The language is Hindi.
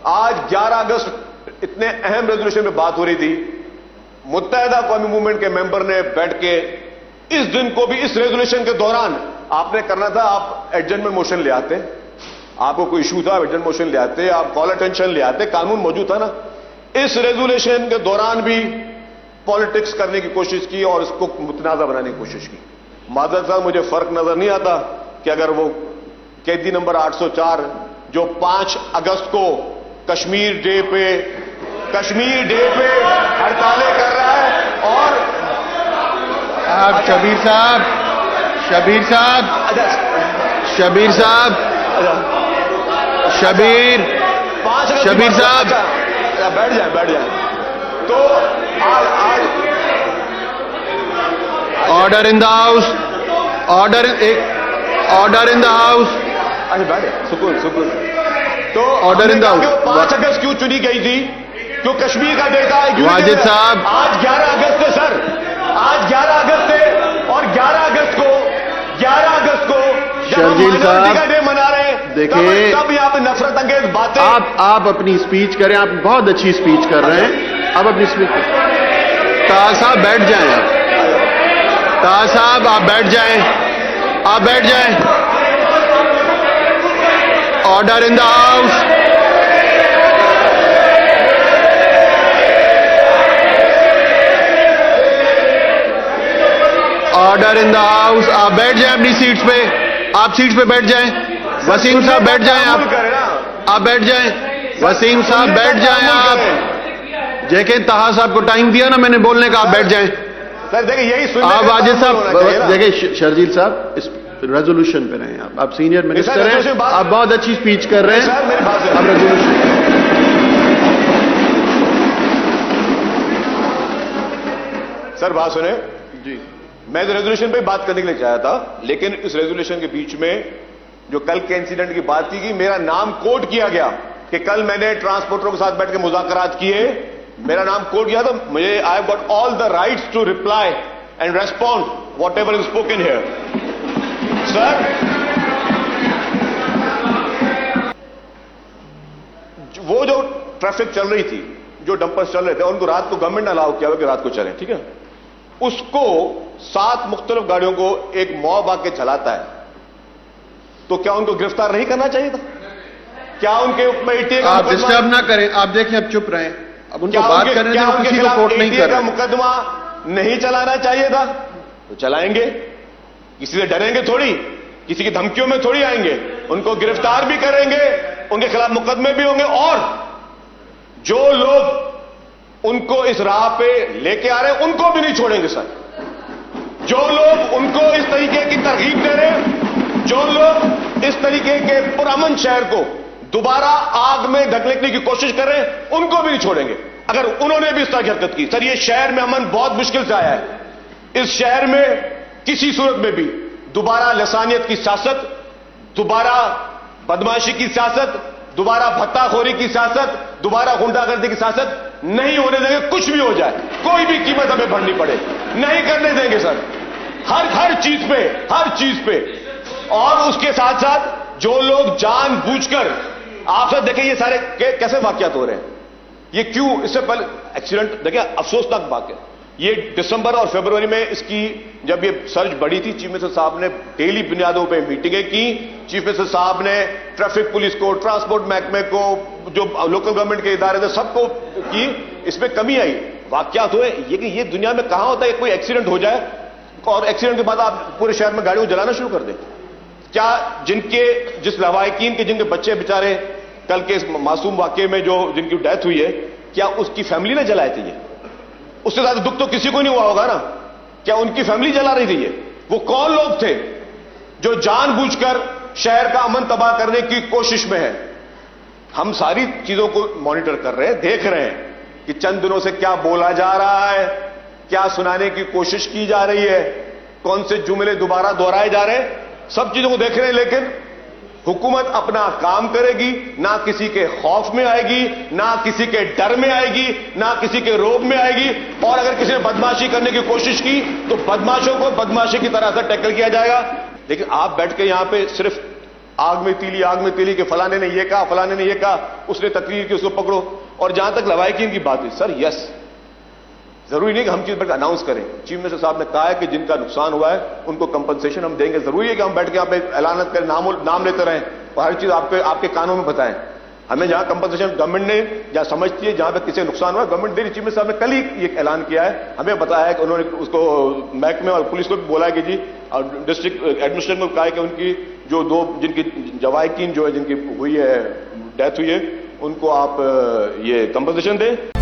आज 11 अगस्त इतने अहम रेजोल्यूशन में बात हो रही थी, मुत्तहिदा कौमी मूवमेंट के मेंबर ने बैठ के इस दिन को भी इस रेजोल्यूशन के दौरान आपने करना था, आप एडजर्नमेंट मोशन ले आते, आपको कोई इशू था एडजर्नमेंट मोशन ले आते, आप कॉल अटेंशन ले आते, कानून मौजूद था ना। इस रेजोल्यूशन के दौरान भी पॉलिटिक्स करने की कोशिश की और इसको मुतनाज़ा बनाने की कोशिश की। माजरत साहब, मुझे फर्क नजर नहीं आता कि अगर वो कैदी नंबर 804 जो 5 अगस्त को कश्मीर डे पे हड़तालें कर रहा है और आप शबीर साहब 5 अगस्त शबीर साहब बैठ जाए। तो आज order in the house, order in the house. अच्छा बैठे, सुकून। तो ऑर्डर इन द हाउस। 5 अगस्त क्यों चुनी गई थी? क्यों कश्मीर का डे था? वाजिद साहब, आज 11 अगस्त है सर, आज 11 अगस्त है और 11 अगस्त को शर्जील साहब का डे मना रहे हैं, देखिए तब यहाँ पे नफरत अंगेज बातें। आप अपनी स्पीच करें, आप बहुत अच्छी स्पीच कर रहे हैं, आप अपनी स्पीच ताज साहब बैठ जाएं, ताज साहब आप बैठ जाएं, order in the house. Order in the house. आप बैठ जाएं अपनी सीट्स पे, आप सीट्स पे बैठ जाएं। वसीम साहब बैठ जाएं, आप बैठ जाएं। वसीम साहब बैठ जाएं, आप जेके ताहा साहब को टाइम दिया ना मैंने बोलने का, आप बैठ जाएं। सर देखिए यही आप वाजिद साहब देखिए, शर्जील साहब इस रेजोल्यूशन पे रहे, आप सीनियर मिनिस्टर हैं, आप बहुत अच्छी स्पीच कर रहे हैं, आप रेजोल्यूशन। सर बात सुने जी, मैं इस रेजोल्यूशन पे बात करने के लिए चाहा था, लेकिन इस रेजोल्यूशन के बीच में जो कल के इंसिडेंट की बात की, मेरा नाम कोट किया गया कि कल मैंने ट्रांसपोर्टरों के साथ बैठ के मुज़ाकरात किए, मेरा नाम कोट किया, तो मुझे I have got all the rights to reply and respond whatever is spoken here. Sir वो जो ट्रैफिक चल रही थी, जो डंपर्स चल रहे थे, उनको रात को गवर्नमेंट ने अलाउ किया कि रात को चलें, ठीक है, उसको 7 मुख्तलिफ गाड़ियों को एक मॉब आके चलाता है, तो क्या उनको गिरफ्तार नहीं करना चाहिए था? क्या उनके ऊपर आप डिस्टर्ब ना करें, आप देखें अब चुप रहें, अब उनको बात करने दें, वो किसी को कोर्ट नहीं कर रहे। मुकदमा नहीं चलाना चाहिए था तो चलाएंगे, किसी से डरेंगे थोड़ी, किसी की धमकियों में थोड़ी आएंगे, उनको गिरफ्तार भी करेंगे, उनके खिलाफ मुकदमे भी होंगे, और जो लोग उनको इस राह पे लेके आ रहे हैं उनको भी नहीं छोड़ेंगे सर। जो लोग उनको इस तरीके की तरगीब दे रहे हैं, जो लोग इस तरीके के पुरअमन शहर को दोबारा आग में धकेलने की कोशिश कर रहे हैं, उनको भी नहीं छोड़ेंगे अगर उन्होंने भी इस तरह की हरकत की। सर ये शहर में अमन बहुत मुश्किल से आया है, इस शहर में किसी सूरत में भी दोबारा लसानियत की सियासत, दोबारा बदमाशी की सियासत, दोबारा भत्ताखोरी की सियासत, दोबारा गुंडागर्दी की सियासत नहीं होने देंगे। कुछ भी हो जाए, कोई भी कीमत हमें भरनी पड़े, नहीं करने देंगे सर, हर चीज पे। और उसके साथ साथ जो लोग जानबूझकर, आप सब देखिए ये सारे कैसे वाकयात हो रहे हैं, ये क्यों? इससे पहले एक्सीडेंट देखिए, अफसोसनाक वाकया, ये दिसंबर और फरवरी में इसकी जब ये सर्च बढ़ी थी, चीफ मिनिस्टर साहब ने डेली बुनियादों पे मीटिंगें की, चीफ मिनिस्टर साहब ने ट्रैफिक पुलिस को, ट्रांसपोर्ट महकमे को, जो लोकल गवर्नमेंट के इदारे थे सबको की, इसमें कमी आई। वाकयात हुए ये कि ये दुनिया में कहां होता है कोई एक्सीडेंट हो जाए और एक्सीडेंट के बाद आप पूरे शहर में गाड़ियों को जलाना शुरू कर दें। क्या जिस लवाहिकीन के जिनके बच्चे बेचारे कल के इस मासूम वाकये में जो जिनकी डेथ हुई है, क्या उसकी फैमिली ने जलाए थे? ये उससे ज्यादा दुख तो किसी को नहीं हुआ होगा ना। क्या उनकी फैमिली जला रही थी? ये वो कौन लोग थे जो जानबूझकर शहर का अमन तबाह करने की कोशिश में है? हम सारी चीजों को मॉनिटर कर रहे हैं, देख रहे हैं कि चंद दिनों से क्या बोला जा रहा है, क्या सुनाने की कोशिश की जा रही है, कौन से जुमले दोबारा दोहराए जा रहे हैं, सब चीजों को देख रहे हैं। लेकिन हुकूमत अपना काम करेगी, ना किसी के खौफ में आएगी, ना किसी के डर में आएगी, ना किसी के रोब में आएगी। और अगर किसी ने बदमाशी करने की कोशिश की तो बदमाशों को बदमाशी की तरह से टैकल किया जाएगा। लेकिन आप बैठ के यहां पे सिर्फ आग में तीली कि फलाने ने ये कहा, फलाने ने ये कहा, उसने तकरीर की, उसको पकड़ो। और जहां तक लवाहिकीन की बात है, सर यस, जरूरी नहीं कि हम चीज पर अनाउंस करें। चीफ मिनिस्टर साहब ने कहा है कि जिनका नुकसान हुआ है उनको कंपनसेशन हम देंगे। जरूरी है कि हम बैठ के यहाँ पे ऐलान करें, नाम लेते रहें और हर चीज आपके कानों में बताएं। हमें जहां कंपनसेशन गवर्नमेंट ने जहां समझती है, जहां पे किसी नुकसान हुआ, गवर्नमेंट दे रही। चीफ मिनिस्टर साहब ने कल ही ये ऐलान किया है, हमें बताया है कि उन्होंने उसको महकमे और पुलिस को भी बोला है कि जी, और डिस्ट्रिक्ट एडमिनिस्ट्रेशन को कहा है कि उनकी जो दो जिनकी जवायकीन जो है, जिनकी हुई है, डेथ हुई है, उनको आप ये कंपनसेशन दें।